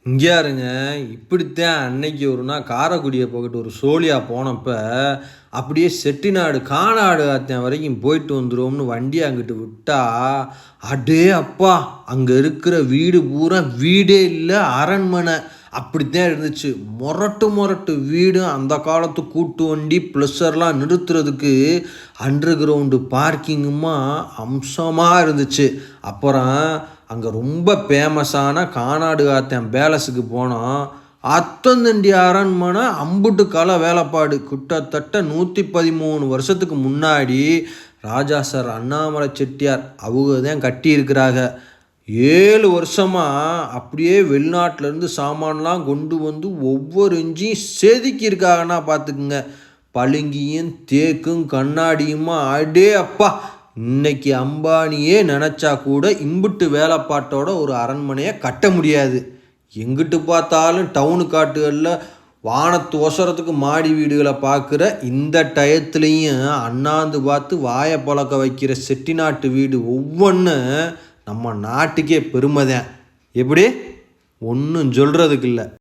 இங்கே இருங்க. இப்படித்தான் அன்னைக்கு ஒரு நாள் காரைக்குடியை போய்கிட்டு ஒரு சோழியாக போனப்ப அப்படியே செட்டிநாடு கானாடு ஆத்தன் வரைக்கும் போயிட்டு வந்துடுவோம்னு வண்டியை அங்கிட்டு விட்டா, அடே அப்பா, அங்கே இருக்கிற வீடு பூரா வீடே இல்லை, அரண்மனை அப்படித்தான் இருந்துச்சு. மொரட்டு வீடு, அந்த காலத்து கூட்டு வண்டி ப்ளஸர்லாம் நிறுத்துறதுக்கு அண்டர் கிரவுண்டு பார்க்கிங்குமா அம்சமாக இருந்துச்சு. அப்புறம் அங்கே ரொம்ப ஃபேமஸான கானாடு ஆத்தன் பேலஸுக்கு போனோம். அத்தந்தண்டி அரண்மனை அம்புட்டு கால வேலைப்பாடு. கிட்டத்தட்ட 113 வருஷத்துக்கு முன்னாடி ராஜா சார் அண்ணாமலை செட்டியார் அவங்க தான் கட்டியிருக்கிறாங்க. 7 வருஷமாக அப்படியே வெளிநாட்டிலேருந்து சாமான்லாம் கொண்டு வந்து ஒவ்வொரு இன்ச்சியும் செதுக்கியிருக்காங்கன்னா பார்த்துக்குங்க. பளிங்கியும் தேக்கும் கண்ணாடியுமா, அடே அப்பா, இன்னைக்கு அம்பானியே நினச்சா கூட இம்புட்டு வேலைப்பாட்டோட ஒரு அரண்மனையை கட்ட முடியாது. எங்கிட்டு பார்த்தாலும் டவுனு காட்டுகளில் வானத்து ஒசரத்துக்கு மாடி வீடுகளை பார்க்குற இந்த டயத்துலேயும் அண்ணாந்து பார்த்து வாயை பழக்க வைக்கிற செட்டிநாட்டு வீடு ஒவ்வொன்று நம்ம நாட்டுக்கே பெருமைதான். எப்படி ஒன்றும் சொல்கிறதுக்கு இல்லை.